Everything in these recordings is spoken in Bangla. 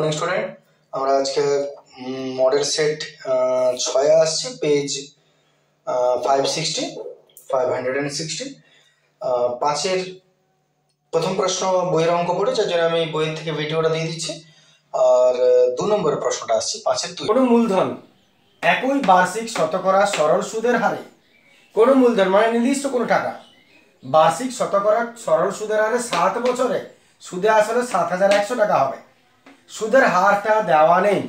মর্নিং স্টুডেন্ট, আমরা আজকে মডেল সেট 6 আসছি, পেজ 560 5-এর প্রথম প্রশ্ন বইয়ের অঙ্ক পড়ে, যার জন্য আমি বইয়ের থেকে ভিডিওটা দিয়ে দিচ্ছি। আর 2 নম্বরের প্রশ্নটা আসছে 5-এর 2। কোনো মূলধন একই বার্ষিক শতকরা সরল সুদের হারে, কোনো মূলধন মানে নির্দিষ্ট কোনো টাকা বার্ষিক শতকরা সরল সুদের হারে 7 বছরে সুদে আসলে 7,100 টাকা হবে। সুদের হারটা দেওয়া নেই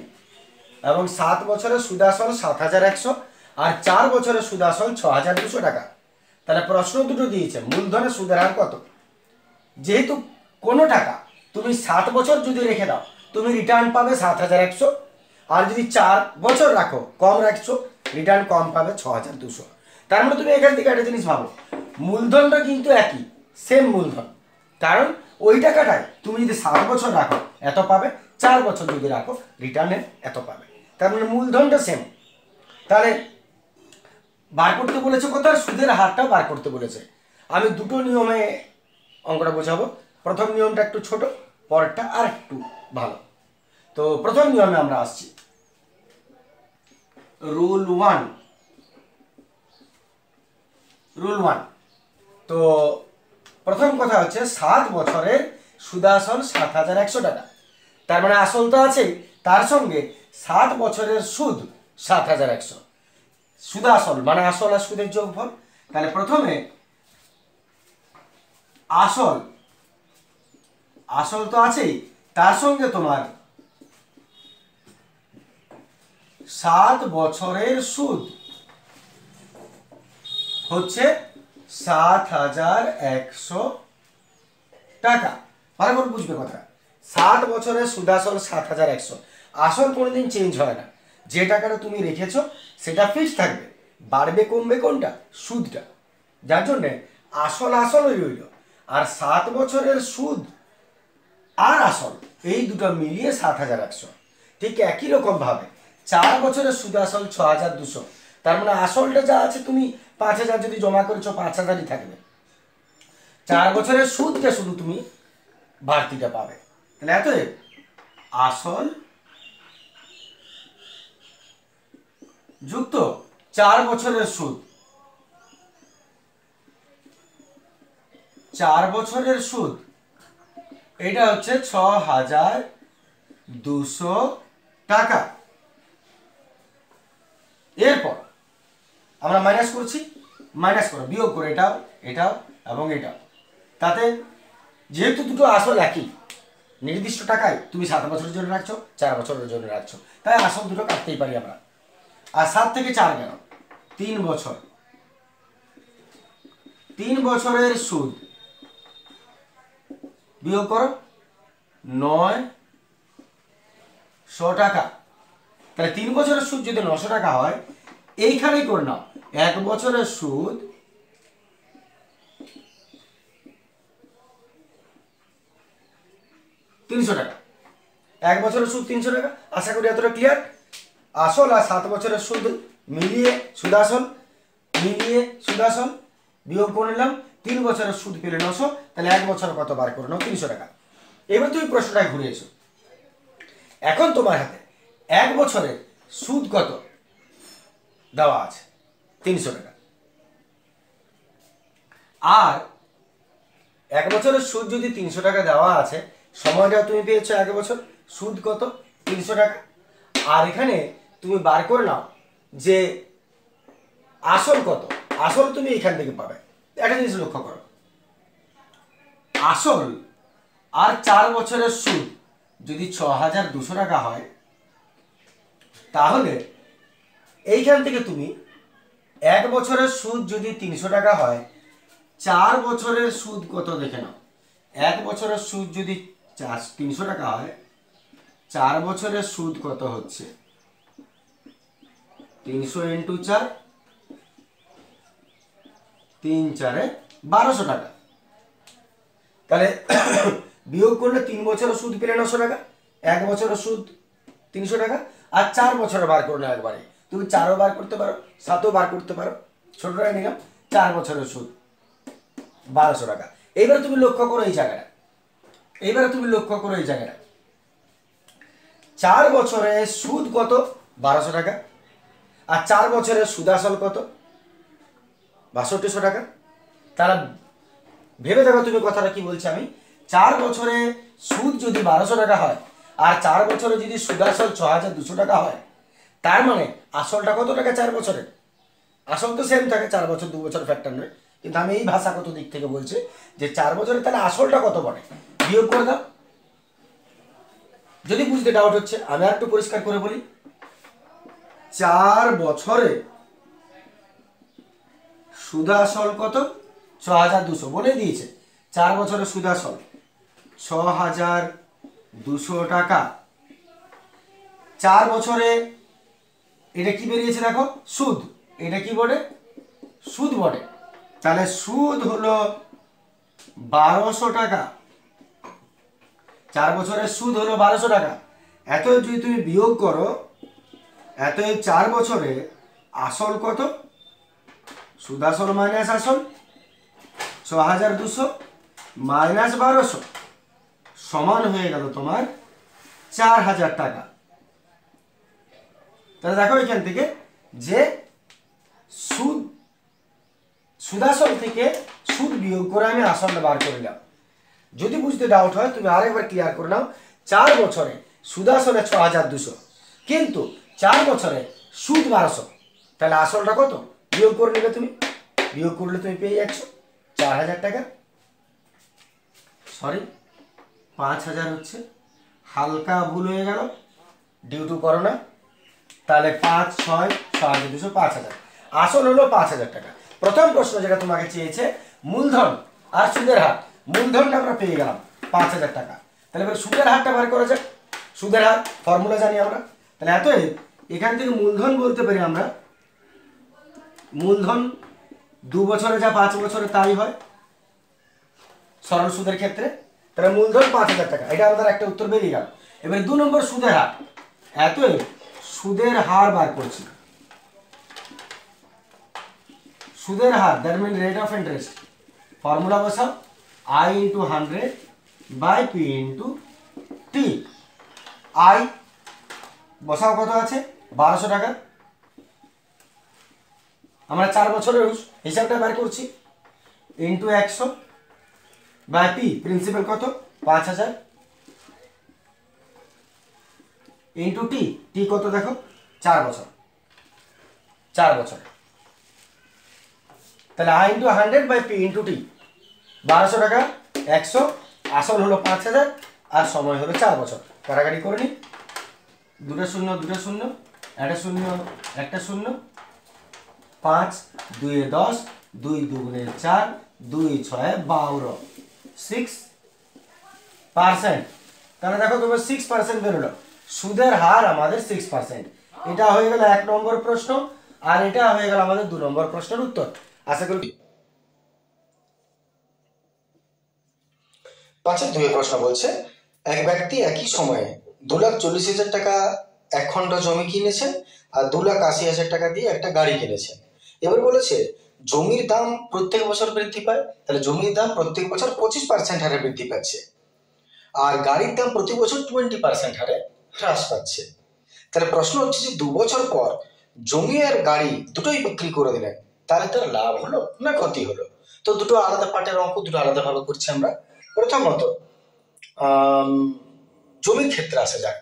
এবং 7 বছরে সুদ আসল 7,100 আর 4 বছরে সুদ আসল 6,200 টাকা। তাহলে প্রশ্ন দুটো দিয়েছে, মূলধনের সুদের হার কত। যেহেতু কোনো টাকা তুমি 7 বছর যদি রেখে দাও, তুমি রিটার্ন পাবে 7,100, আর যদি 4 বছর রাখো কম রাখছো, রিটার্ন কম পাবে 6,200। তার মানে তুমি এখান থেকে একটা জিনিস ভাবো, মূলধনটা কিন্তু একই, সেম মূলধন, কারণ ওই টাকাটাই তুমি যদি 7 বছর রাখো এত পাবে, 4 বছর যদি রাখো রিটার্নে এত পাবে। তার মানে মূলধনটা সেম। তাহলে বার করতে বলেছে কোথায়, সুদের হারটা বার করতে বলেছে। আমি দুটো নিয়মে অঙ্কটা বোঝাবো। প্রথম নিয়মটা একটু ছোট, পরেরটা আর একটু ভালো। তো প্রথম নিয়মে আমরা আসছি, রুল ওয়ান। তো প্রথম কথা হচ্ছে 7 বছরের সুদ আসল 7,100 টাকা। তার মানে আসল তো আছে, তার সঙ্গে 7 বছরের সুদ 7,100। সুদ আসল মানে আসল আর সুদের যোগফল। তাহলে প্রথমে আসল তো আছেই, তার সঙ্গে তোমার 7 বছরের সুদ হচ্ছে 7,100 টাকা। ভালো করে বুঝবে কথা, 7 বছরের সুদ আসল 7,100। আসল কোনোদিন চেঞ্জ হয় না, যে টাকাটা তুমি রেখেছো সেটা ফিক্সড থাকবে, বাড়বে কমবে কোনটা, সুদটা। যার জন্যে আসলই রইল, আর 7 বছরের সুদ আর আসল এই দুটো মিলিয়ে 7,100। ঠিক একই রকম ভাবে 4 বছরের সুদ আসল 6,200। তার মানে আসলটা যা আছে, তুমি 5,000 যদি জমা করেছো 5,000ই থাকবে, 4 বছরের সুদটা শুধু তুমি বাড়তিটা পাবে। তাহলে এতএব আসল যুক্ত 4 বছরের সুদ, 4 বছরের সুদ এটা হচ্ছে 6,200 টাকা। এরপর আমরা মাইনাস করছি, মাইনাস করো, বিয়োগ করে এটাও এটাও এবং এটাও। তাতে যেহেতু দুটো আসল একই, নির্দিষ্ট টাকায় তুমি 7 বছরের জন্য রাখছো, 4 বছরের জন্য রাখছো, তাই আসল দুটো কাটতেই পারি আমরা। আর 7 থেকে 4 গেল, 3 বছর, 3 বছরের সুদ বিয়োগ করো 900 টাকা। তাহলে 3 বছরের সুদ যদি 900 টাকা হয়, এইখানেই করে নাও 1 বছরের সুদ 300 টাকা। 1 বছরের সুদ 300 টাকা। আশা করি এতটা ক্লিয়ার। আসল আর 7 বছরের সুদ মিলিয়ে সুদ আসল বিয়োগ করে নিলাম, 3 বছরের সুদ পেলে 900। তাহলে 1 বছর কত বার করে নাও, 300 টাকা। এবার তুমি প্রশ্নটায় ঘুরে এসো, এখন তোমার হাতে 1 বছরের সুদ কত দেওয়া আছে, 300 টাকা। আর 1 বছরের সুদ যদি 300 টাকা দেওয়া আছে, সময়টা তুমি পেয়েছো 1 বছর, সুদ কত 300 টাকা। আর এখানে তুমি বার করে নাও যে আসল কত, আসল তুমি এখান থেকে পাবে। একটা জিনিস লক্ষ্য করো, আসল আর 4 বছরের সুদ যদি 6,200 টাকা হয়, তাহলে এইখান থেকে তুমি 1 বছরের সুদ যদি 300 টাকা হয়, 4 বছরের সুদ কত দেখে নাও। 1 বছরের সুদ যদি 300 টাকা হয়, 4 বছরের সুদ কত হচ্ছে, 300 × 4, 3 × 4 = 1200 টাকা। তাহলে বিয়োগ করলে 3 বছরের সুদ পেলে 900 টাকা, 1 বছরের সুদ 300 টাকা, আর 4 বছরে বার করলে একবারে তুমি 4ও বার করতে পারো, 7ও বার করতে পারো, ছোটটাই নিলাম। 4 বছরের সুদ 1200 টাকা। এবারে তুমি লক্ষ্য করো এই জায়গাটা, 4 বছরে সুদ কত? 1200 টাকা। আর 4 বছরের সুদ আসল কত? 6200 টাকা। তাহলে ভেবে দেখো তুমি কথাটা কি বলছি আমি। 4 বছরে সুদ যদি 1200 টাকা হয় আর 4 বছরে যদি সুদ আসল 6200 টাকা হয়, তার মানে আসলটা কত টাকা 4 বছরে? আসল তো সেম থাকে, 4 বছর 2 বছর ফ্যাক্টর নয়, কিন্তু আমি এই ভাষাগত দিক থেকে বলছি যে 4 বছরে তাহলে আসলটা কত পড়ে, বিয়োগ করে দাও। যদি বুঝতে ডাউট হচ্ছে আমি আর একটু পরিষ্কার করে বলি। 4 বছরে সুদ আসল কত? 6200 বলে দিয়েছে। 4 বছরে সুদ আসল 6200 টাকা। 4 বছরে এটা কি বেরিয়েছে দেখো, সুদ। এটা কি বটে? সুদ বটে। তাহলে সুদ হলো 1200 টাকা। 4 বছরের সুদ হলো 1200 টাকা। এত যদি তুমি বিয়োগ করো, এত 4 বছরে আসল কত? সুদ আসল মাইনাস আসল 6200 মাইনাস 1200 সমান হয়ে গেল তোমার 4000 টাকা। তাহলে দেখো এখান থেকে যে সুদ আসল থেকে সুদ বিয়োগ করে আমি আসলটা বার করে নিলাম। যদি বুঝতে ডাউট হয় তুমি আরেকবার ক্লিয়ার করে নাও। 4 বছরে সুদ আসলে 6200, কিন্তু 4 বছরে সুদ 1200, তাহলে আসলটা কত বিয়োগ করে নেবে তুমি। বিয়োগ করলে তুমি পেয়ে যাচ্ছ 4000 টাকা। সরি, 5000 হচ্ছে, হালকা ভুল হয়ে গেল, ডিউ টু করোনা। তাহলে 5 6 6200 5000, আসল হলো 5000 টাকা। প্রথম প্রশ্ন যেটা তোমাকে চেয়েছে মূলধন আর সুদের হার, মূলধনটা আমরা পেয়ে গেলাম 5000 টাকা। তাহলে এবার সুদের হারটা বার করা যাক। সুদের হার ফর্মুলা জানি আমরা। তাহলে এতএব এখান থেকে মূলধন বলতে পারি আমরা, মূলধন 2 বছরে যা 5 বছরে তাই হয় সরল সুদের ক্ষেত্রে। তাহলে মূলধন 5000 টাকা, এটা আমাদের একটা উত্তর বেরিয়ে গেল। এবার 2 নম্বর সুদের হার। এতএব সুদের হার বার করছি। সুদের হার that mean rate of interest. Formula বসাও, I into 100 by P into T. I বসাও কত আছে? 1200 টাকা। আমরা 4 বছরের হিসাবটা বার করছি, ইন্টু 100 বাই পি, প্রিন্সিপাল কত? 5000 ইন্টু টি। টি কত দেখো? 4 বছর। 4 বছর। তাহলে I into 100 by P into T, 1200 টাকা 100, আসল হলো 5000 আর সময় হলো 4 বছর। কাটাকাটি করে নি, 2 শূন্য 2 শূন্য, একটা শূন্য একটা শূন্য, 5 2 10, 2 2 4, 2 6 12, 6%। তাহলে দেখো তোমার 6% বেরোলো। সুদের হার আমাদের 6%। এটা হয়ে গেল 1 নম্বর প্রশ্ন, আর এটা হয়ে গেল আমাদের 2 নম্বর প্রশ্নের উত্তর। আশা করি। 5 প্রশ্ন বলছে, এক ব্যক্তি একই সময়ে 2,40,000 টাকা এক খণ্ড জমি কিনেছেন আর 2,80,000 টাকা দিয়ে একটা গাড়ি কিনেছেন। এবার বলেছে জমির দাম প্রত্যেক বছর বৃদ্ধি পায়। তাহলে জমির দাম প্রত্যেক বছর 25% হারে বৃদ্ধি পাচ্ছে, আর গাড়ির দাম প্রতি বছর 20% হারে হ্রাস পাচ্ছে। তাহলে প্রশ্ন হচ্ছে যে 2 বছর পর জমি আর গাড়ি দুটোই বিক্রি করে দিলেন, তাহলে তার লাভ হলো না ক্ষতি হলো? তো দুটো আলাদা পার্টের অঙ্ক, দুটো আলাদা ভাবে করছি আমরা। প্রথমত জমির ক্ষেত্রে আসা যাক।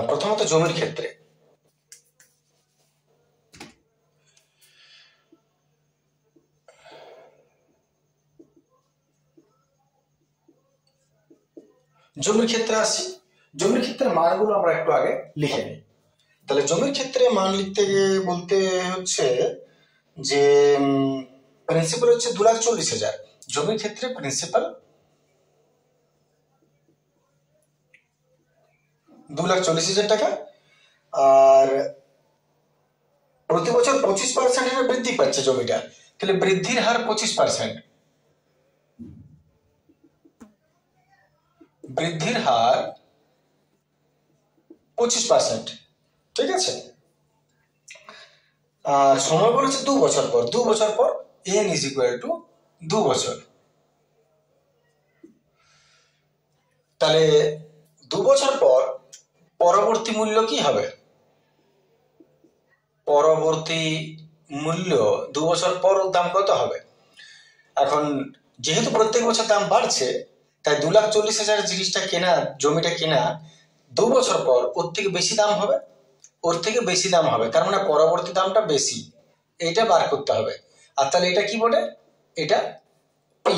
প্রথমত জমির ক্ষেত্রে আসছি। জমির ক্ষেত্রে মানগুলো আমরা একটু আগে লিখে নিই। তাহলে জমির ক্ষেত্রে মান লিখতে গিয়ে বলতে হচ্ছে যে প্রিন্সিপাল হচ্ছে 2,40,000। জমির ক্ষেত্রে প্রিন্সিপাল 2,40,000 টাকা, আর প্রতি বছর 25% হারে বৃদ্ধি পাচ্ছে জমিটা। তাহলে বৃদ্ধির হার 25%, বৃদ্ধির হার 25%, ঠিক আছে। আর সময় বলেছে 2 বছর পর। 2 বছর পর n = 2 বছর। তাহলে 2 বছর পর পরবর্তী মূল্য কি হবে? পরবর্তী মূল্য 2 বছর পর ওর দাম কত হবে? এখন যেহেতু প্রত্যেক বছর দাম বাড়ছে, তাই 2,40,000 জিনিসটা কেনা, জমিটা কেনা 2 বছর পর ওর থেকে বেশি দাম হবে, ওর থেকে বেশি দাম হবে, তার মানে পরবর্তী দামটা বেশি, এইটা বার করতে হবে। আর তাহলে এটা কি বলে? এটা পি।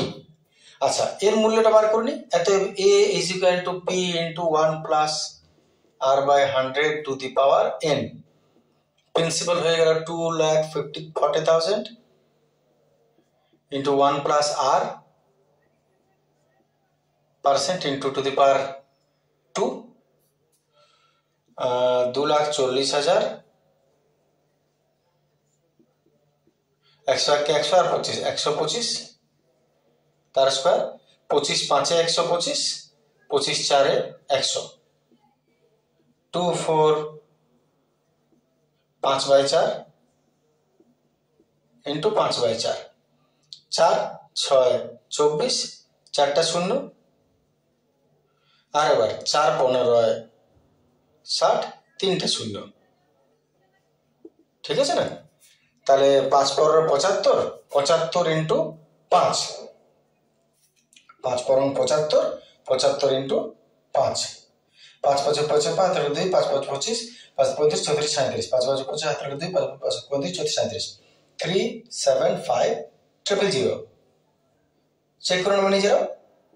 আচ্ছা, এর মূল্যটা বার করুন। এত A is equal to P into 1 plus R by 100 to the power N. Principal হয়ে গেল 2,40,000 into 1 plus r percent into to the power 2, 2,40,000 100 के 100 আর 25 125 তার স্কয়ার 25 5 এ 125 25 4 এ 100 2 4 5/4 into 5/4 4 6 24 4টা শূন্য আর এবার 4 15 60 3টে শূন্য। ঠিক আছে না? তাহলে 5 15 75 75 ইন্টু 5 5 15 75 75 ইন্টু 5 5 5 5 5 2 5 5 25 5 35 34 37 5 5 25 2 5 35 34 37 3 7 5 000 চেক করে নেবে নিজেরা,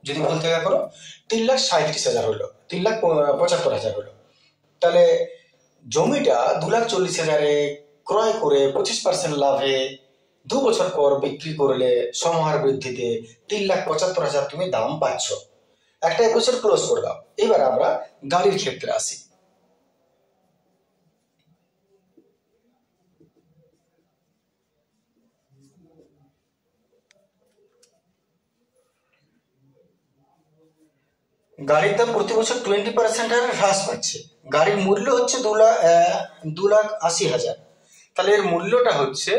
যদি ভুল থেকে করো। 3,37,000 হলো, 3,75,000 হলো। তাহলে জমিটা 2,40,000 ক্রয় করে 25% লাভে 2 বছর পর বিক্রি করলে সমহার বৃদ্ধিতে 3,75,000 তুমি দাম পাচ্ছ। একটা এপিসোড ক্লোজ করে দাও। এবার আমরা গাড়ির ক্ষেত্রে আসি। গাড়ির দাম প্রতি বছর 20% হারে হ্রাস পাচ্ছে। গাড়ির মূল্য হচ্ছে 2,80,000। তাহলে এর মূল্যটা হচ্ছে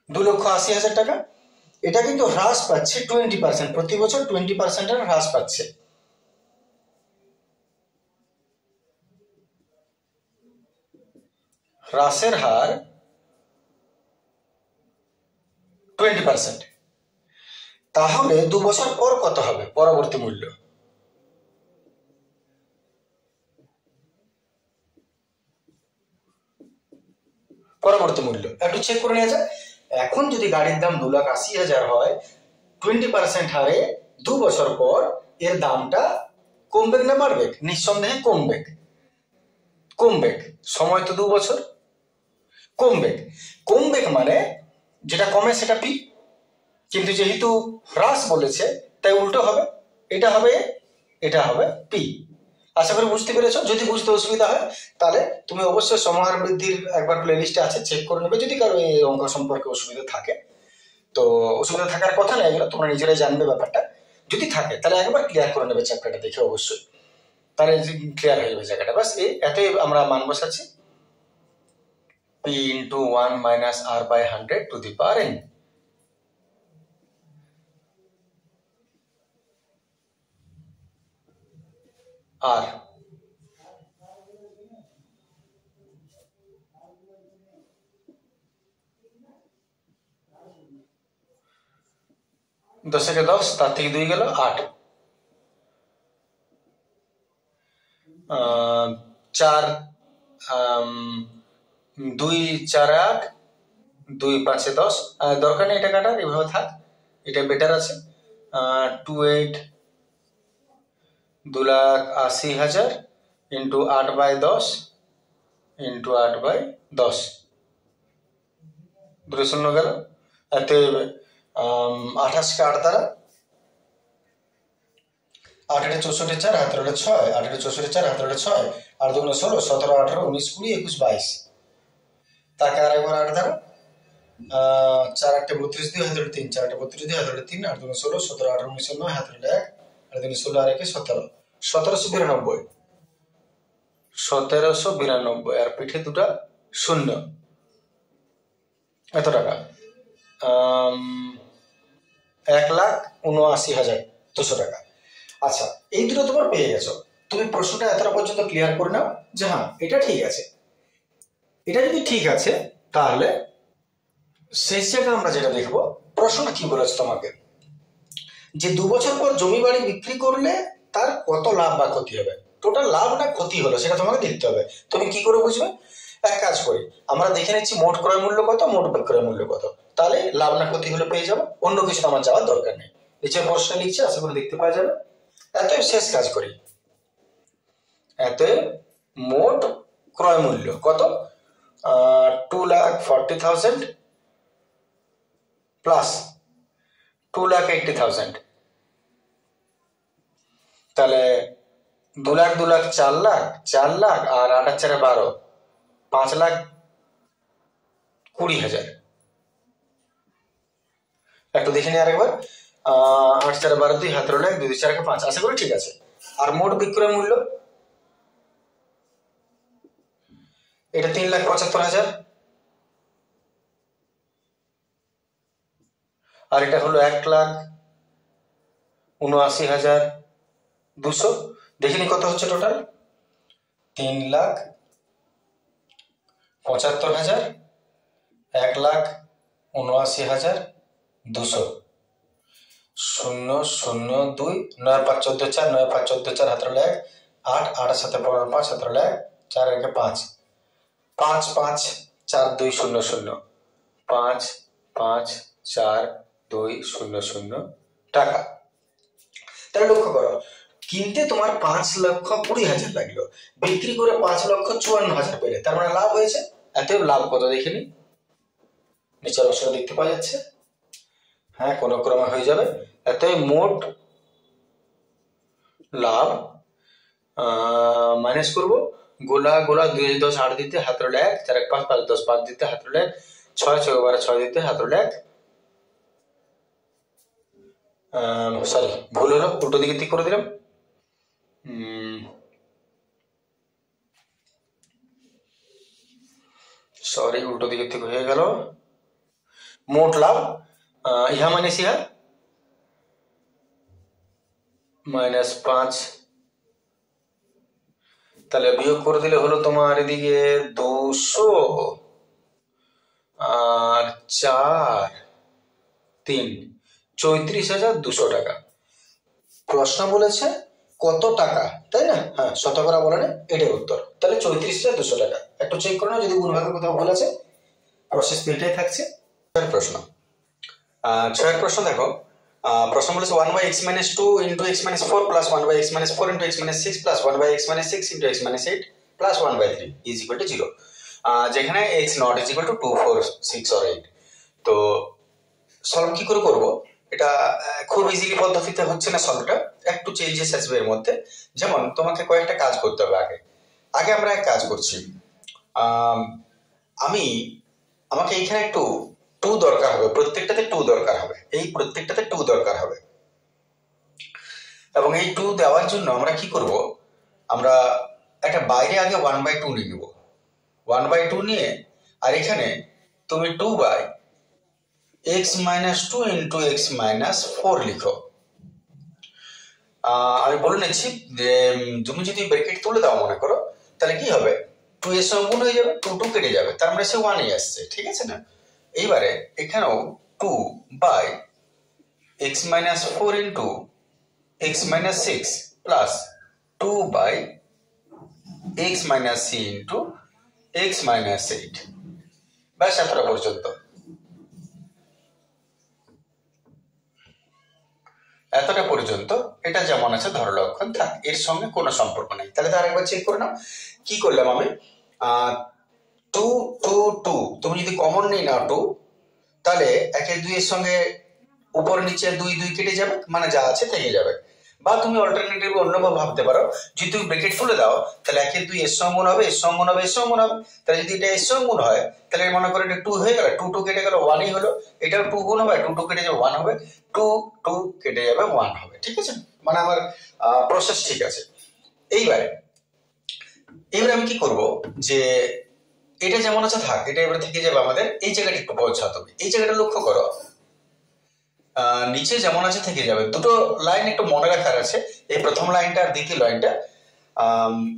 2,80,000 টাকা। এটা কিন্তু হ্রাস পাচ্ছে 20%, প্রতি বছর 20% হারে হ্রাস পাচ্ছে। হ্রাসের হার 20%। তাহলে 2 বছর পর কত হবে পরবর্তী মূল্য? পরবর্তী মূল্য একটু চেক করে নেওয়া যায়। এখন যদি গাড়ির দাম 2,80,000 হয়, 20% হারে 2 বছর পর এর দামটা কমবে না বাড়বে? নিঃসন্দেহে কমবে। কমবে, সময় তো 2 বছর। কমবে, কমবে মানে যেটা কমে সেটা পি, কিন্তু যেহেতু হ্রাস বলেছে তাই উল্টো হবে, এটা হবে এটা হবে পি। আশা করি বুঝতে পেরেছো। যদি বুঝতে অসুবিধা হয় তাহলে তুমি অবশ্যই সমাহার বৃদ্ধির একবার প্লে লিস্টে আছে, চেক করে নেবে। যদি কারো এই অঙ্ক সম্পর্কে অসুবিধা থাকে, তো অসুবিধা থাকার কথা না, এগুলো তোমরা নিজেরাই জানবে ব্যাপারটা। যদি থাকে তাহলে একবার ক্লিয়ার করে নেবে চ্যাপ্টারটা দেখে, অবশ্যই তাহলে ক্লিয়ার হয়ে যাবে জায়গাটা। বাস এতই আমরা মান বসাচ্ছি, p into 1 minus r by 100 to the power n। আর 10 কে 10, তার থেকে 2 গেল 8, 4 2 4 8, 2 5 10। দরকার নেই এটা কাটার, এভাবে থাক, এটা বেটার আছে। 2 8 2,80,000 ইন্টু 8/10 ইন্টু 8/10, 2 শূন্য গেল। এতে 28 কে 8 দ্বারা, 8 এর 64 4 হাতের 6, 8 এর 64 4 হাতের 6, আর 2 16 17 18 19 20 21 22, তাকে আরেকবার 8 দ্বারা, 4 8 32 2 হাতের 3, 4 8 32 2 হাতের 3, 8 2 16 17 18 19 9 হাতের 1, আর 2 16 আর 1 17, 1792, 1792, আর পিঠে দুটা শূন্য। এত টাকা 79,200 টাকা। আচ্ছা, এই দুটো তোমার পেয়ে গেছো। তুমি প্রশ্নটা এতটা পর্যন্ত ক্লিয়ার করে নাও যে হ্যাঁ এটা ঠিক আছে। এটা যদি ঠিক আছে তাহলে শেষ জায়গায় আমরা যেটা দেখবো, প্রশ্নটা কি বলেছে তোমাকে, যে 2 বছর পর জমি বাড়ি বিক্রি করলে তার কত লাভ বা ক্ষতি হবে। টোটাল লাভ না ক্ষতি হলো সেটা তোমাকে দেখতে হবে। তুমি কি করে বুঝবে? এক কাজ করি, আমরা দেখে নিচ্ছি মোট ক্রয় মূল্য কত, মোট বিক্রয় মূল্য কত, তাহলে লাভ না ক্ষতি হলে পেয়ে যাবো। অন্য কিছু আমার যাওয়ার দরকার নেই। নিচে প্রশ্ন লিখছে, আশা করি দেখতে পাওয়া যাবে। এতএব শেষ কাজ করি, এতএব মোট ক্রয় মূল্য কত, 2,40,000 প্লাস 2,80,000, তাহলে 2,00,000 4 লাখ আর 8,4 12, 5,20,000। একটু দেখে নি আরেকবার, 8,4 2 17 লাখ 2 4 5, আশা করি ঠিক আছে। আর মোট বিক্রয় মূল্য এটা 3,75,000, আর এটা হলো 1,79,200। দেখিনি কত হচ্ছে টোটাল, 3,75,000, 1,79,200, 0 0 2 9 5 14 4 9 5 14 4 17 লাখ 8 8 7 15 5 17 লাখ 4 1 5 5 5 4 2 0 0 5 5 4 2 0 0 টাকা। তাহলে লক্ষ্য করো, কিনতে তোমার 5,20,000 লাগলো, বিক্রি করে 5,54,000 পেলে, তার মানে লাভ হয়েছে। এতএব লাভ কত দেখে নি, নিচের অংশটা দেখতে পাওয়া যাচ্ছে। হ্যাঁ, কোন ক্রমে হয়ে যাবে। এতএব মোট লাভ মাইনাস করবো, গোলা 2 10 8 দিতে 17 লাখ, 4 1 5 5 10 5 দিতে 17 লাখ, 6 6 12 6 দিতে 17 লাখ, সরি ভুল হলো, উল্টো দিকে ঠিক করে দিলাম। সরি, উল্টো দিকে থেকে হয়ে গেল। মোট লাভ ইহা মাইনাস ইহা -5, তাহলে বিয়োগ করে দিলে হলো তোমার এদিকে 200 আর 4 3 34,200 টাকা। প্রশ্ন বলেছে কত টাকা, তাই না? হ্যাঁ, শতকরা বলে না, এটাই উত্তর। তাহলে 34,200 টাকা। একটু চেক করে নাও যদি গুণভাগের কোথাও ভুল আছে। প্রসেস এটাই থাকছে। প্রশ্ন 6 প্রশ্ন দেখো। প্রশ্ন বলেছে 1/x - 2 × x - 4 plus 1/x - 4 × x - 6 plus 1/x - 6 × x - 8 plus 1/3 is equal to 0, যেখানে x not is equal two 2 4 6 or 8। তো সলভ কি করে করব, এটা খুব ইজিলি পদ্ধতিতে হচ্ছে না সলভটা, একটু চেঞ্জেস আসবে এর মধ্যে। যেমন তোমাকে কয়েকটা কাজ করতে হবে। আগে আমরা এক কাজ করছি, আমাকে এইখানে একটু 2 দরকার হবে, প্রত্যেকটাতে 2 দরকার হবে, এই প্রত্যেকটাতে 2 দরকার হবে। এবং এই 2 দেওয়ার জন্য আমরা কি করব, আমরা একটা বাইরে আগে 1/2 নিয়ে নেব। 1/2 নিয়ে, আর এখানে তুমি 2/x - 2 × x - 4 লিখো। আমি বলে নিচ্ছি যে তুমি যদি ব্র্যাকেট তুলে দাও মনে করো, তাহলে কি হবে, 2 এর সঙ্গে গুণ হয়ে যাবে, 2 2 কেটে যাবে, তার মানে সে 1 আসছে, ঠিক আছে না? এইবারে এখানেও 2/x - 4 × x - 6 plus 2/x - 3 × x - 8, ব্যাস এতটা পর্যন্ত। এতটা পর্যন্ত এটা যেমন আছে ধরো লক্ষণ থাক, এর সঙ্গে কোনো সম্পর্ক নেই। তাহলে তার একবার চেক করে নাও। কি করলাম আমি, 2 2 2, তুমি যদি কমন নেই নাও 2, তাহলে 1 2 এর সঙ্গে উপর নিচে 2 2 কেটে যাবে, মানে যা আছে থেকে যাবে। বা তুমি অল্টারনেটিভ অন্যভাবে ভাবতে পারো, যদি তুমি ব্র্যাকেট তুলে দাও তাহলে 1 2 এর সঙ্গে গুণ হবে, এর সঙ্গে গুণ হবে, এর সঙ্গে গুণ হবে। তাহলে যদি এটা এর সঙ্গে গুণ হয় তাহলে মনে করো এটা 2 হয়ে গেল, 2 2 কেটে গেল, 1ই হলো। এটাও 2 গুণ হবে, 2 2 কেটে যাবে 1 হবে, 2 2 কেটে যাবে 1 হবে, ঠিক আছে? মানে আমার প্রসেস ঠিক আছে। এইবারে আমি কি করব, যে এটা যেমন আছে থাক, এটা এবারে থেকে যাবে আমাদের। এই জায়গাটা একটু বোঝাতে হবে, এই জায়গাটা লক্ষ্য করো, নিচে যেমন আছে থেকে যাবে। দুটো লাইন একটু মনে রাখার আছে, এই প্রথম লাইনটা আর দ্বিতীয় লাইনটা,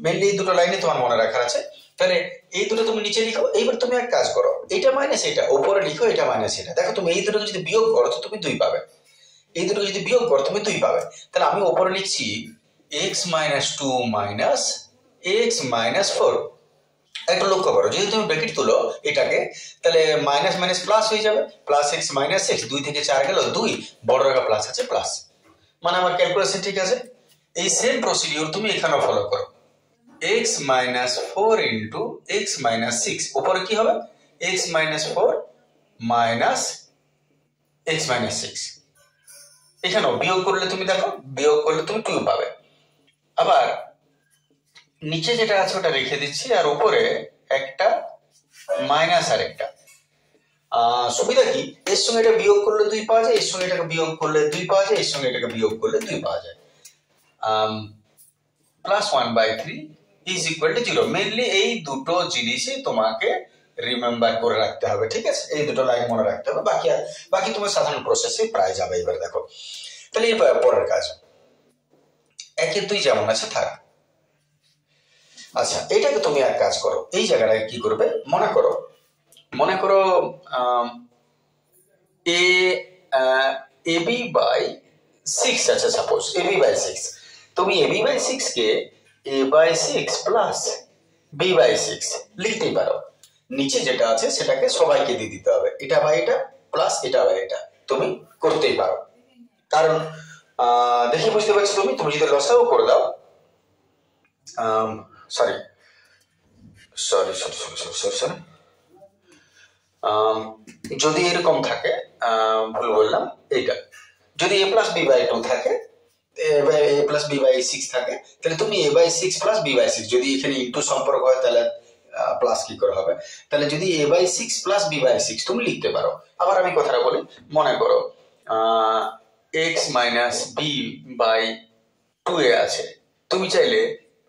মেনলি এই দুটো লাইনে তোমার মনে রাখার আছে। তাহলে এই দুটো তুমি নিচে লিখো। এইবার তুমি এক কাজ করো, এটা মাইনাস এটা উপরে লিখো, এটা মাইনাস এটা। দেখো তুমি এই দুটোকে যদি বিয়োগ করো তো তুমি 2 পাবে, এই দুটোকে যদি বিয়োগ করো তুমি 2 পাবে। তাহলে আমি উপরে লিখছি x-2 মাইনাস x-4। একটু লক্ষ্য করো, যদি তুমি ব্র্যাকেট তুলো এটাকে, তাহলে মাইনাস মাইনাস প্লাস হয়ে যাবে, প্লাস এক্স মাইনাস এক্স, 2 থেকে 4 গেল 2, বড় একটা প্লাস আছে প্লাস, মানে আমার ক্যালকুলেশন ঠিক আছে। এই সেম প্রসিডিউর তুমি এখানেও ফলো করো। x-4 ইন্টু x-6, উপরে কি হবে x-4 মাইনাস x-6। এখানেও বিয়োগ করলে তুমি দেখো, বিয়োগ করলে তুমি 2 পাবে। আবার নিচে যেটা আছে ওটা রেখে দিচ্ছি, আর উপরে একটা মাইনাস আর একটা। সুবিধা কি, এর সঙ্গে এটা বিয়োগ করলে 2 পাওয়া যায়, এর সঙ্গে এটাকে বিয়োগ করলে 2 পাওয়া যায়, এর সঙ্গে এটাকে বিয়োগ করলে 2 পাওয়া যায়। Plus 1/3 is equal to 0। Mainly এই দুটো জিনিসই তোমাকে রিমেম্বার করে রাখতে হবে, ঠিক আছে? এই দুটো লাইন মনে রাখতে হবে, বাকি তোমার সাধারণ প্রসেসে প্রায় যাবে। এবার দেখো, তাহলে এই পরের কাজ 1-2 যেমন আছে থাক। আচ্ছা, এটাকে তুমি এক কাজ করো, এই জায়গাটায় কি করবে, মনে করো ab বাই 6 আছে, সাপোজ ab বাই 6। তুমি ab বাই 6 কে a by 6 plus b by 6 লিখতেই পারো। নিচে যেটা আছে সেটাকে সবাইকে দিয়ে দিতে হবে, এটা বাই এটা প্লাস এটা বাই এটা, তুমি করতেই পারো। কারণ দেখি বুঝতে পারছো, তুমি যদি লসাও করে দাও, সরি, যদি এরকম থাকে, ভুল বললাম, এইটা যদি a প্লাস b বাই 2 থাকে, a প্লাস b বাই 6 থাকে, তাহলে তুমি a by 6 plus b by 6, যদি এখানে ইনটু সম্পর্ক হয় তাহলে প্লাস কি করে হবে, তাহলে যদি a by 6 plus b by 6 তুমি লিখতে পারো। আবার আমি কথাটা বলি, মনে করো x minus b by 2a আছে, তুমি চাইলে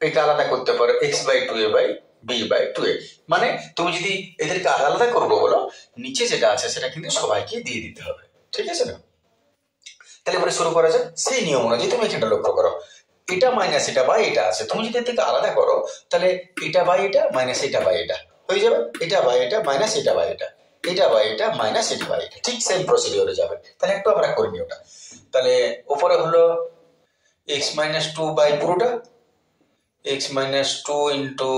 এটা আলাদা করতে পারো x by 2a by b by 2a। মানে তুমি যদি এদেরকে আলাদা করবো বলো, নিচে যেটা আছে সেটা কিন্তু সবাইকে দিয়ে দিতে হবে, ঠিক আছে না? তাহলে এবারে শুরু করা যাক। সেই নিয়ম অনুযায়ী তুমি এখানটা লক্ষ্য করো, এটা মাইনাস এটা বাই এটা আছে, তুমি যদি এর থেকে আলাদা করো তাহলে এটা বাই এটা মাইনাস এটা বাই এটা হয়ে যাবে, এটা বাই এটা মাইনাস এটা বাই এটা, এটা বাই এটা মাইনাস এটা বাই এটা, ঠিক সেম প্রসিডিওরে যাবে। তাহলে একটু আমরা করে নিই ওটা। তাহলে উপরে হলো x-2 বাই পুরোটা, x-2 ইন্টু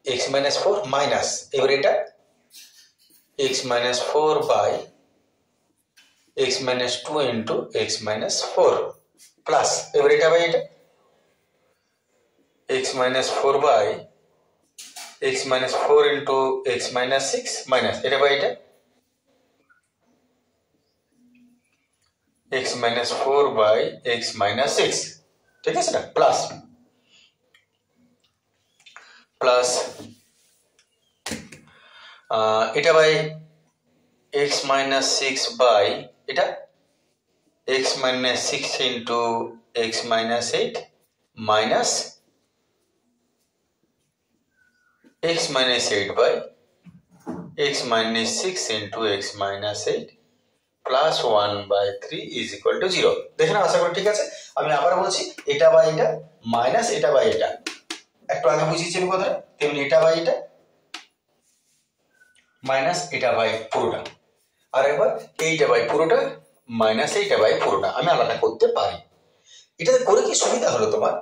x-4 মাইনাস, এবার এটা x-4 by x-2 into x-4 plus, এবার এটা বাই এটা x-4 by x-4 into x-6 minus, এটা বাই এটা x-4 বাই x-6, ঠিক আছে না? প্লাস প্লাস এটা বাই x-6 বাই এটা x-6 into x-8 minus x-8 by x-6 into x-8 plus 1/3 is equal to 0। দেখে না, আশা করি ঠিক আছে। আমি আবার বলছি, এটা বাই এটা মাইনাস এটা বাই এটা, একটু আগে বুঝিয়েছি আমি কথাটা, তেমনি এটা বাই এটা মাইনাস এটা বাই পুরোটা, আর একবার এইটা বাই পুরোটা মাইনাস এইটা বাই পুরোটা আমি আলাদা করতে পারি। এটাতে করে কি সুবিধা হলো তোমার,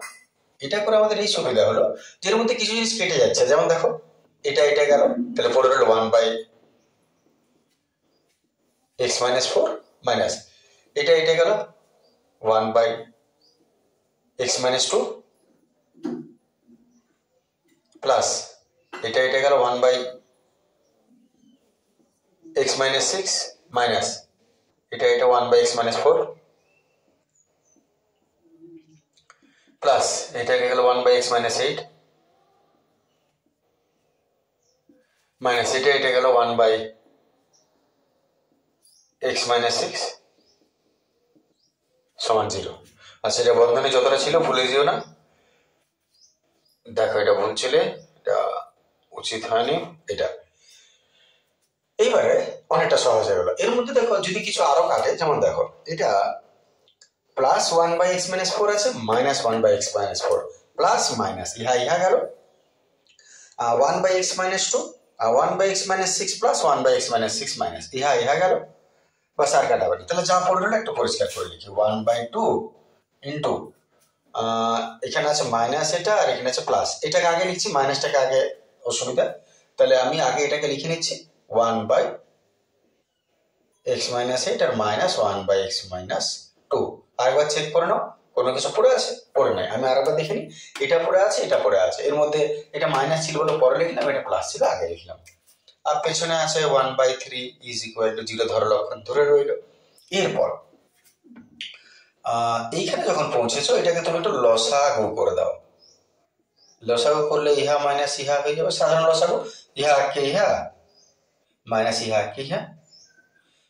এটা করে আমাদের এই সুবিধা হলো যে এর মধ্যে কিছু জিনিস কেটে যাচ্ছে। যেমন দেখো, এটা গেল, তাহলে পড়ে রইল 1 বাই x-4 মাইনাস এটা গেল 1 বাই x-2 প্লাস এটা গেল 1 বাই x-6 মাইনাস এটা 1 বাই x-4 প্লাস এটা গেল 1 বাই x-8 মাইনাস এটা গেল 1 বাই x-6 সমান 0। আচ্ছা, এটা বন্ধনে যতটা ছিল ভুলে যেও না, দেখো এটা ভুল ছিল, এটা উচিত হয়নি এটা। এইবারে অনেকটা সহজ হয়ে গেল। এর মধ্যে দেখো যদি কিছু আরো কাটে, যেমন দেখো এটা প্লাস 1/x-4 আছে, মাইনাস 1/x-4, প্লাস মাইনাস ইহা ইহা গেল, 1/x-2, 1/x-6 plus 1/x-6 minus ইহা ইহা গেল, বাস আর কাটাবাটি। তাহলে যা পড়ে গেল একটু পরিষ্কার করে লিখি, 1/2 ইন্টু এখানে আছে মাইনাস এটা আর এখানে আছে প্লাস, এটাকে আগে লিখছি, মাইনাসটাকে আগে অসুবিধা, তাহলে আমি আগে এটাকে লিখে নিচ্ছি 1/x-8 আর মাইনাস 1/x-2। আরেকবার চেক করে নাও কোনো কিছু পড়ে আছে, পড়ে নাই। আমি আরেকবার দেখে নিই, এটা পড়ে আছে, এটা পড়ে আছে, এর মধ্যে এটা মাইনাস ছিল বলে পরে লিখলাম, এটা প্লাস ছিল আগে লিখলাম। আর পেছনে আছে 1/3 ইজ ইকুয়াল টু 0 ধরে লক্ষণ ধরে রইল। এরপর এইখানে যখন পৌঁছেছো এটাকে তুমি একটু লসাগু করে দাও। লসাগু করলে ইহা মাইনাস ইহা হয়ে যাবে, সাধারণ লসাগু, ইহা কে ইহা মাইনাস ইহা কে ইহা।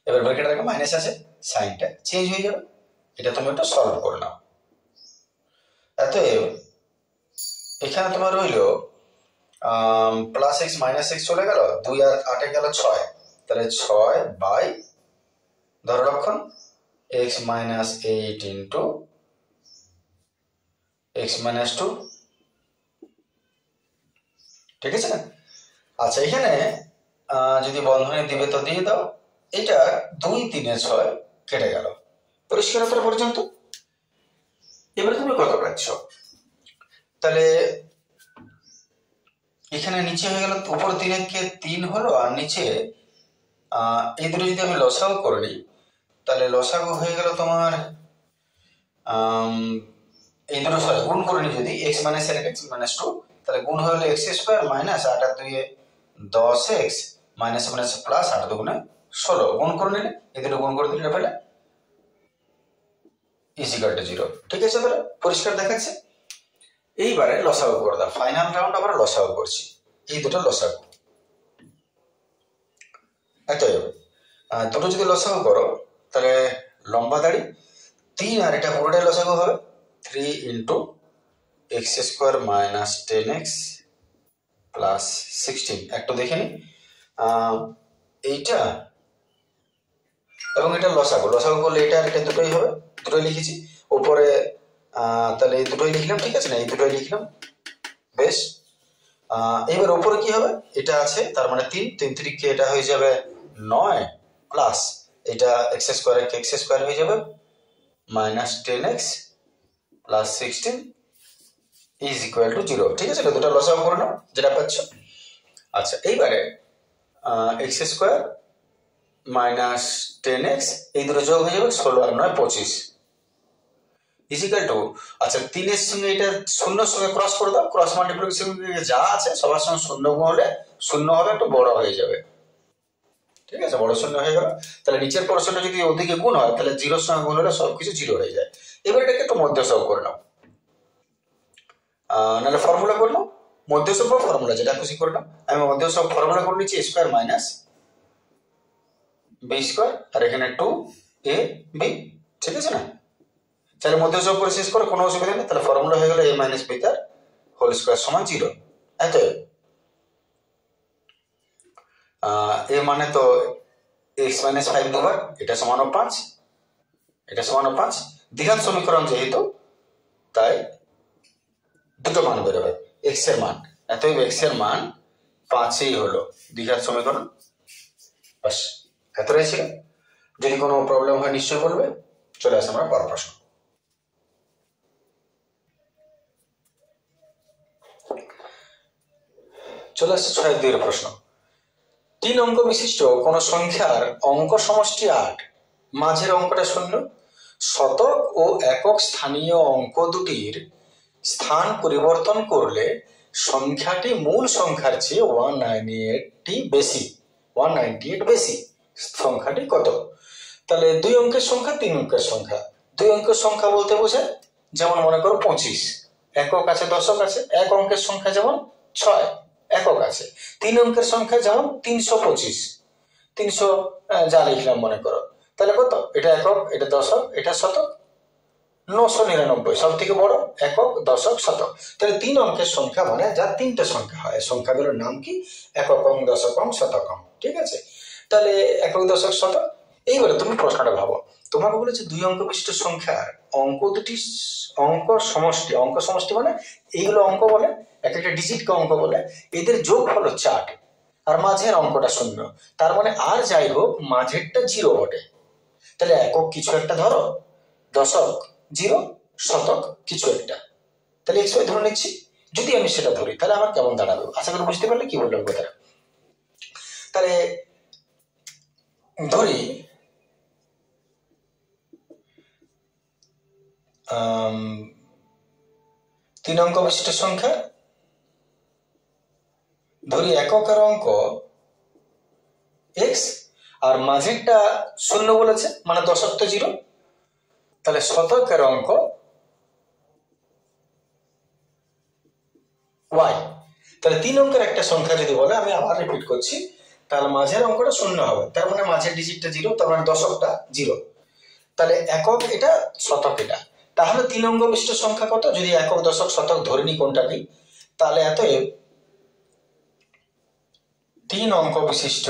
এবার ব্র্যাকেট রেখে মাইনাস আছে, সাইনটা চেঞ্জ হয়ে যাবে। এটা তুমি একটু সলভ করে নাও। অতএব এখানে তোমার রইল প্লাস এক্স মাইনাস এক্স চলে গেল, 2 আর 8 গেল 6, তাহলে 6 বাই ধরো লক্ষণ x-8 ইন্টু x-2, ঠিক আছে না? আচ্ছা এখানে যদি বন্ধনী দিবে তো দিয়ে দাও, এটা 2 3 6 কেটে গেল, পরিষ্কার করা পর্যন্ত। এবারে তুমি কত পাচ্ছ? তাহলে এখানে নিচে হয়ে গেল, উপর 3 কে 3 হলো, আর নিচে এই দুটো যদি আমি লসাগু করে নিই, তাহলে লসাগু হয়ে গেল তোমার এই দুটো সরি গুণ করে নিই যদি, x মাইনাস এর x-2, তাহলে গুণ হয়ে গেল x² মাইনাস 8 আর 2 10x মাইনাস মাইনাস প্লাস 8 2 16, গুণ করে নিলে এই দুটো গুণ করে দিলে পেলে ইজ ইকুয়াল টু 0। ঠিক আছে, তাহলে পরিষ্কার দেখাচ্ছে। এইবারে লসাগু করে দাও, ফাইনাল রাউন্ড আবার লসাগু করছি, এই দুটো লসাগু। অতএব দুটো যদি লসাগু করো তাহলে লম্বা দাড়ি 3 আর এটা পুরোটাই লসাগু হবে, 3 into x² minus 10x plus 16। একটু দেখে নি এইটা এবং এটা লসাগু, লসাগু করলে এটা আর এটা দুটোই হবে, দুটোই লিখেছি উপরে, তাহলে এই দুটোই লিখলাম, ঠিক আছে না? এই দুটোই লিখলাম, বেশ। এবার উপরে কি হবে, এটা আছে তার মানে 3 3 3 কে এটা হয়ে যাবে 9 প্লাস এটা x² x² হয়ে যাবে minus 10x plus 16 is equal to 0। ঠিক আছে, দুটো লসাগু করে নাও যেটা পাচ্ছ। আচ্ছা এইবারে x² মাইনাস 10x এই দুটো যোগ হয়ে যাবে 16 আর 9 25 ইজ ইকুয়াল টু, আচ্ছা 3 এর সঙ্গে এটা শূন্যর সঙ্গে ক্রস করে দাও, ক্রস মাল্টিপ্লিকেশন যা আছে সবার সঙ্গে শূন্য গুণ হলে শূন্য হবে, একটু বড় হয়ে যাবে। ঠিক আছে, বড় শূন্য হয়ে গেল। তাহলে নিচের পোর্শনটা যদি ওদিকে গুণ হয় তাহলে 0 সঙ্গে গুণ হলে সবকিছু 0 হয়ে যায়। এবার এটাকে একটু মধ্যসহগ করে নাও, নাহলে ফর্মুলা করে নাও, মধ্যসহগ বা ফর্মুলা যেটা খুশি করে নাও। আমি মধ্যসহগ ফর্মুলা করে নিচ্ছি, a² মাইনাস b² আর এখানে 2ab, ঠিক আছে না? তাহলে মধ্যসহগ করে শেষ করে কোনো অসুবিধা নেই। তাহলে ফর্মুলা হয়ে গেল a মাইনাস b তার হোল স্কয়ার সমান 0। এত এ মানে তো x মাইনাস 5 দুবার, এটা সমান 5, এটা সমান 5, দ্বিঘাত সমীকরণ যেহেতু তাই দুটো মান বেরোবে x এর মান, অতএব x এর মান 5ই হলো দ্বিঘাত সমীকরণ। বাস এতটাই ছিল। যদি কোনো প্রবলেম হয় নিশ্চয়ই বলবে। চলে আসে আমরা পরের প্রশ্ন। চলে আসছে 6-2 প্রশ্ন। 3 অঙ্ক বিশিষ্ট কোন সংখ্যার অঙ্ক সমষ্টি 8, মাঝের অঙ্কটা 0, শতক ও একক স্থানীয় অঙ্ক দুটির স্থান পরিবর্তন করলে সংখ্যাটি মূল সংখ্যার চেয়ে 198 বেশি, সংখ্যাটি কত? তাহলে 2 অঙ্কের সংখ্যা 3 অঙ্কের সংখ্যা। 2 অঙ্কের সংখ্যা বলতে বোঝায় যেমন মনে করো 25, একক আছে দশক আছে। এক অঙ্কের সংখ্যা যেমন 6 একক আছে। 3 অঙ্কের সংখ্যা যেমন 325, 300 যা লিখলাম মনে করো, তাহলে কত? এটা একক, এটা দশক, এটা শতক। 999 সব থেকে বড়, একক দশক শতক। তাহলে 3 অঙ্কের সংখ্যা মানে যা 3টে সংখ্যা হয়, সংখ্যাগুলোর নাম কি? এককং, দশকং, শতকং। ঠিক আছে, তাহলে একক দশক শতক। এইবারে তুমি প্রশ্নটা ভাবো, তোমাকে বলেছে দুই অঙ্ক বিশিষ্ট সংখ্যার অঙ্ক দুটি অঙ্ক সমষ্টি মানে এইগুলো অঙ্ক বলে, এক একটা ডিজিটকে অঙ্ক বলে, এদের যোগ হলো 4 আর মাঝের অঙ্কটা 0। তার মানে আর যাই হোক মাঝেরটা 0 বটে। তাহলে একক কিছু একটা ধরো, দশক 0, শতক কিছু একটা, তাহলে এক্স ওয়াই ধরে নিচ্ছি। যদি আমি সেটা ধরি তাহলে আমার কেমন দাঁড়াবে? আশা করি বুঝতে পারলে কি বললাম কথাটা। তাহলে ধরি 3 অঙ্ক বিশিষ্ট সংখ্যা, ধরি এককের অঙ্ক এক্স আর মাঝেরটা 0 বলেছে, মানে দশক তো 0। তাহলে শতকের অঙ্ক ওয়াই। তাহলে 3 অঙ্কের একটা সংখ্যা যদি বলে, আমি আবার রিপিট করছি, তাহলে মাঝের অঙ্কটা 0 হবে, তার মানে মাঝের ডিজিটটা 0, তার মানে দশকটা 0। তাহলে একক এটা, শতক এটা। তাহলে 3 অঙ্ক বিশিষ্ট সংখ্যা কত? যদি একক দশক শতক ধরে নি কোনটা কি, তাহলে অতএব 3 অঙ্ক বিশিষ্ট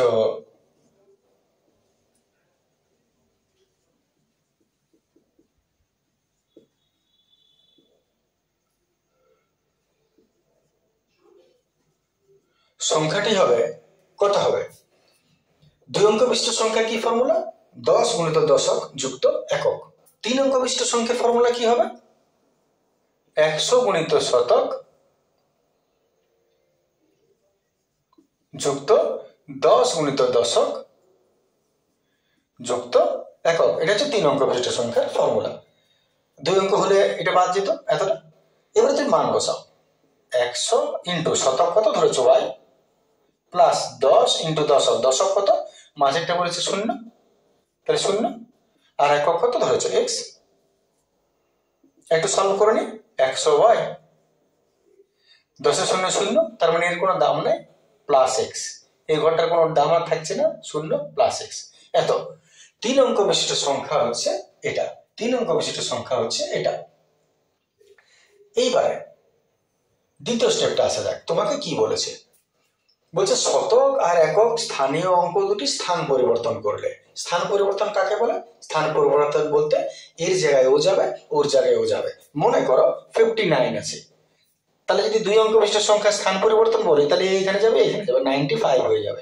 সংখ্যাটি হবে কত হবে? 2 অঙ্ক বিশিষ্ট সংখ্যা কি ফর্মুলা? 10 গুণিত দশক যুক্ত একক। 3 অঙ্ক বিশিষ্ট সংখ্যার ফর্মুলা কি হবে? 100 গুণিত শতক যুক্ত 10 গুণিত দশক যুক্ত একক। এটা হচ্ছে 3 অঙ্ক বিশিষ্ট সংখ্যার ফর্মুলা। 2 অঙ্ক হলে এটা বাদ যেত এতটা। এবারে তুমি মান বসাও, 100 ইন্টু শতক কত ধরেছো y, প্লাস 10 ইন্টু দশক, দশক কত? মাঝেরটা বলেছে 0, তাহলে 0, আর একক কত ধরেছো x। একটু সলভ করে নি, 100y 10 এর 0 0, তার মানে এর কোনো দাম নেই, প্লাস x। এই ঘরটার কোনো দাম আর থাকছে না, 0 প্লাস x। এত 3 অঙ্ক বিশিষ্ট সংখ্যা হচ্ছে এটা, 3 অঙ্ক বিশিষ্ট সংখ্যা হচ্ছে এটা। এইবারে দ্বিতীয় স্টেপটা আসা যাক। তোমাকে কি বলেছে? বলছে শতক আর একক স্থানীয় অঙ্ক দুটি স্থান পরিবর্তন করলে। স্থান পরিবর্তন কাকে বলে? স্থান পরিবর্তন বলতে এর জায়গায় ও যাবে, ওর জায়গায় ও যাবে। মনে করো 59 আছে, তাহলে যদি 2 অঙ্ক বিশিষ্ট সংখ্যার স্থান পরিবর্তন বলি, তাহলে এখানে যাবে, এখানে যাবে, 95 হয়ে যাবে।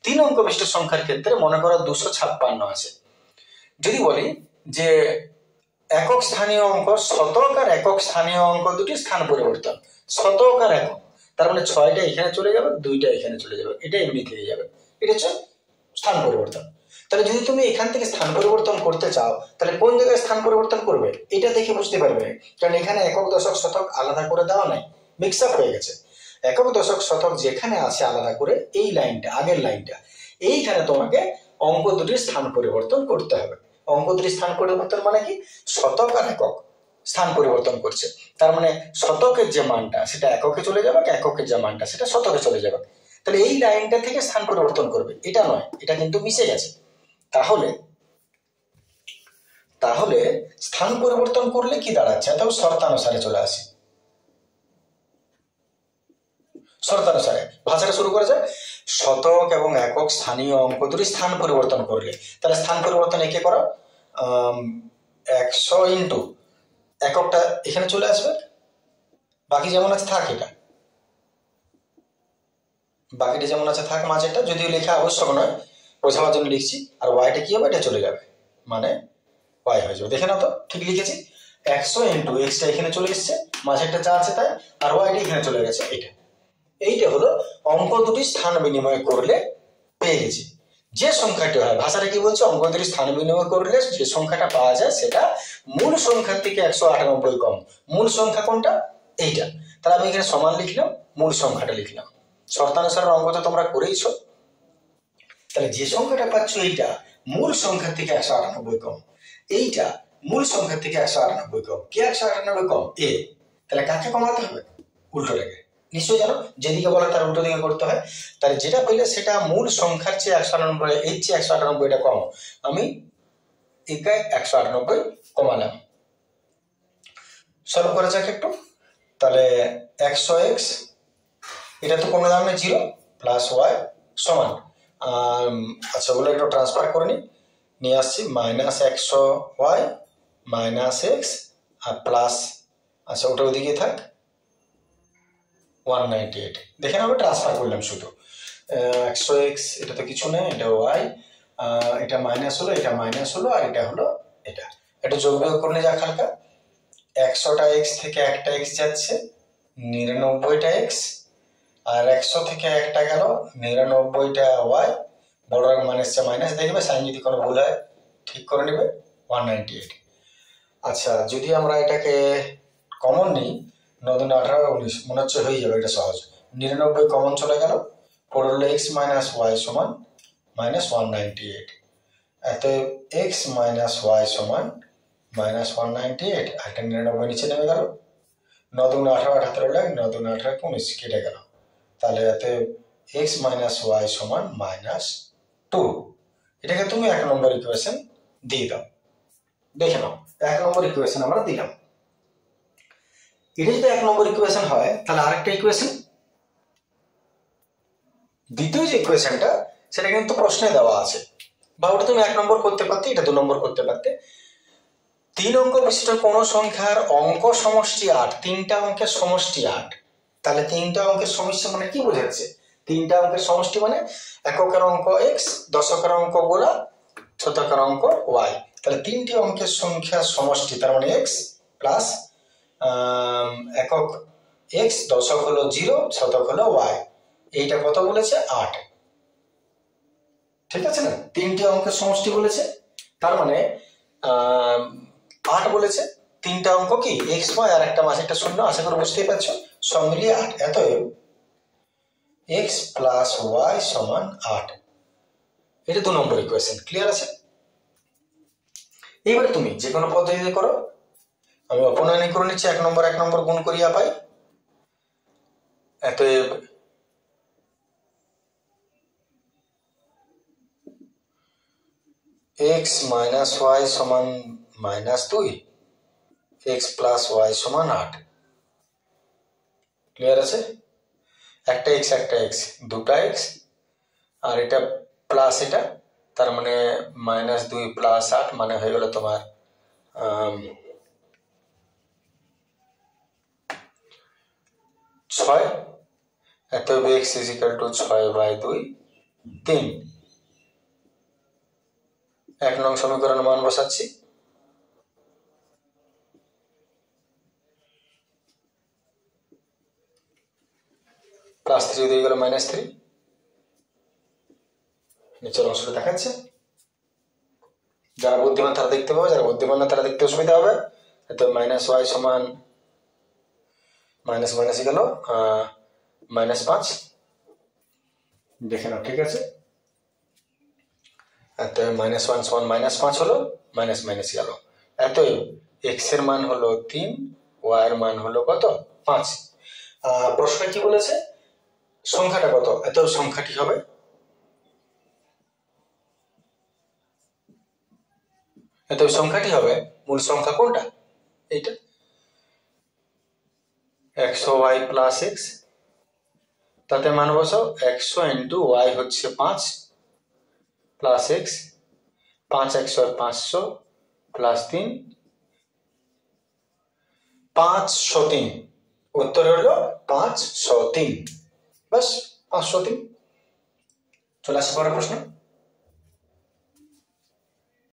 3 অঙ্ক বিশিষ্ট সংখ্যার ক্ষেত্রে মনে করো 256 আছে। যদি বলি যে একক স্থানীয় অঙ্ক, শতক আর একক স্থানীয় অঙ্ক দুটি স্থান পরিবর্তন, শতক আর একক, তার মানে 6টা এখানে চলে যাবে, 2টা এখানে চলে যাবে, এটা এমনি থেকে যাবে। এটা হচ্ছে স্থান পরিবর্তন। তাহলে যদি তুমি এখান থেকে স্থান পরিবর্তন করতে চাও, তাহলে কোন জায়গায় স্থান পরিবর্তন করবে এটা দেখে বুঝতে পারবে, কারণ এখানে একক দশক শতক আলাদা করে দেওয়া নাই, মিক্স আপ হয়ে গেছে। একক দশক শতক যেখানে আছে আলাদা করে, এই লাইনটা, আগের লাইনটা, এইখানে তোমাকে অঙ্ক দুটির স্থান পরিবর্তন করতে হবে। অঙ্ক দুটির স্থান পরিবর্তন মানে কি? শতক আর একক স্থান পরিবর্তন করছে, তার মানে শতকের যে মানটা সেটা এককে চলে যাবে, এককের যে মানটা সেটা শতকে চলে যাবে। তাহলে এই লাইনটা থেকে স্থান পরিবর্তন করবে, এটা নয়, এটা কিন্তু মিশে গেছে। তাহলে স্থান পরিবর্তন করলে কি দাঁড়াচ্ছে? তবে শর্তানুসারে চলে আসে, শর্তানুসারে ভাষাটা শুরু করা যায়। শতক এবং একক স্থানীয় অঙ্ক দুটি স্থান পরিবর্তন করলে, তাহলে স্থান পরিবর্তন একে করো, 100 ইন্টু এককটা এখানে চলে আসবে, বাকি যেমন আছে থাক, এটা বাকিটা যেমন আছে থাক, মাঝেরটা যদিও লেখা আবশ্যক নয়, বোঝাবার জন্য লিখছি। আর ওয়াইটা কি হবে? এটা চলে যাবে, মানে ওয়াই হয়ে যাবে। দেখে নাও তো, ঠিক লিখেছি। 100 ইন্টু এক্সটা এখানে চলে এসছে, মাঝেরটা যা আছে তাই, আর ওয়াইটা এখানে চলে গেছে। এইটা হলো অঙ্ক দুটি স্থান বিনিময় করলে পেয়ে গেছি। যে সংখ্যাটি হয়, ভাষাটা কি বলছে? অঙ্ক দুটি স্থান বিনিময় করলে যে সংখ্যাটা পাওয়া যায় সেটা মূল সংখ্যার থেকে 198 কম। মূল সংখ্যা কোনটা? এইটা। তাহলে আমি এখানে সমান লিখলাম, মূল সংখ্যাটা লিখলাম। শর্তানুসারে অঙ্ক তো তোমরা করেইছো। তাহলে যে সংখ্যাটা পাচ্ছ এইটা মূল সংখ্যার থেকে 198 কম, এইটা মূল সংখ্যার থেকে 198 কম। কে 198 কম? এ। তাহলে কাকে কমাতে হবে? উল্টোটাকে। নিশ্চয়ই জানো, যেদিকে বলে তার উল্টো দিকে করতে হয়। তাহলে যেটা পেলে সেটা মূল সংখ্যার চেয়ে 198, এর চেয়ে 198টা কম, আমি একে 198 কমালাম। সলভ করা যাক একটু। তাহলে 100x, এটা তো কোনো দাম নেই, 0, প্লাস ওয়াই সমান আচ্ছা ওগুলো একটু ট্রান্সফার করে নিয়ে আসছি, মাইনাস 100y মাইনাস এক্স আর প্লাস, আচ্ছা ওটা ওদিকে থাক 198। দেখেন আমি ট্রান্সফার করলাম শুধু 100x, এটা তো কিছু নেই, এটা y, এটা মাইনাস হলো, এটা মাইনাস হলো, আর এটা হলো এটা। এটা যোগ বিয়োগ করলে যা হালকা, 100টা x থেকে একটা x যাচ্ছে 99টা x, আর 100 থেকে একটা গেল 99টা y, বড় মাইনাস মাইনাস দেখবে, সাইন যদি কোনো ভুল হয় ঠিক করে নেবে, 198। আচ্ছা যদি আমরা এটাকে কমন নিই, 9 × 18 = 19, মনে হচ্ছে হয়ে যাবে, এটা সহজ। 99 কমন চলে গেল, পড়লো x মাইনাস ওয়াই সমান মাইনাস 198, এত x মাইনাস ওয়াই সমান মাইনাস 198, আর এটা 99 নিচে নেমে গেল, 9 × 18 78 লাখ, 9 × 18 19 কেটে গেল, তাহলে এতে x মাইনাস ওয়াই সমান মাইনাস 2। এটাকে তুমি 1 নম্বর ইকুয়েশন দিয়ে দাও, দেখে নাও 1 নম্বর ইকুয়েশন আমরা দিলাম। এটা যদি 1 নম্বর ইকুয়েশন হয়, তাহলে আরেকটা ইকুয়েশন, দ্বিতীয় যে ইকুয়েশনটা সেটা কিন্তু প্রশ্নে দেওয়া আছে, বা ওটা তুমি 1 নম্বর করতে পারতে, এটা 2 নম্বর করতে পারতে। 3 অঙ্ক বিশিষ্ট কোন সংখ্যার অঙ্ক সমষ্টি 8, 3টা অঙ্কের সমষ্টি 8, তাহলে 3টা অঙ্কের সমষ্টি মানে কি বোঝাচ্ছে? 3টা অঙ্কের সমষ্টি মানে এককের অঙ্ক x, দশকের অঙ্ক গোলা, শতকের অঙ্ক y, তাহলে 3টি অঙ্কের সংখ্যার সমষ্টি, তার মানে x প্লাস একক x, দশক হলো 0, শতক হলো y, এইটা কত বলেছে? 8। ঠিক আছে না? 3টি অঙ্কের সমষ্টি বলেছে, তার মানে 8 বলেছে। 3টা অঙ্ক কি x y আর একটা মাঝে একটা শূন্য, আশা করি বুঝতেই পারছো, সব মিলিয়ে 8। এতএব x প্লাস y সমান 8, এটা 2 নম্বর ইকুয়েশন। ক্লিয়ার আছে? এবারে তুমি যে কোনো পদ্ধতিতে করো, আমি অপনয়ন করে নিচ্ছি, 1 নম্বর গুণ করিয়া পাই, এতএব x মাইনাস ওয়াই সমান মাইনাস 2, x প্লাস ওয়াই সমান 8। ক্লিয়ার আছে? একটা x একটা x, দুটা x, আর এটা প্লাস এটা, তার মানে মাইনাস 2 প্লাস 8, মানে হয়ে গেল তোমার 6। অতএব x = 6/2, 3। 1 নং সমীকরণের মান বসাচ্ছি, প্লাস 3 দিয়ে গেল মাইনাস 3, নিচের অংশটা দেখাচ্ছে। যারা বুদ্ধিমান তারা দেখতে পাবে, যারা বুদ্ধিমান না তারা দেখতে অসুবিধা হবে। তো মাইনাস ওয়াই সমান মাইনাস মাইনাসে গেল মাইনাস 5, দেখে নাও। ঠিক আছে? এত মাইনাস 1 সমান মাইনাস 5 হলো, মাইনাস মাইনাস গেল। এত এক্স এর মান হলো 3, ওয়াই এর মান হলো কত? 5। প্রশ্নে কি বলেছে? সংখ্যাটা কত? এত সংখ্যাটি হবে মূল সংখ্যা কোনটা? এইটা 100y প্লাস এক্স, তাতে মান বসাও, 100 ইন্টু ওয়াই হচ্ছে 5 প্লাস এক্স, 5 100 500 প্লাস 3 503, উত্তর হলো 503। বাস 503। চলে আসে পরের প্রশ্ন।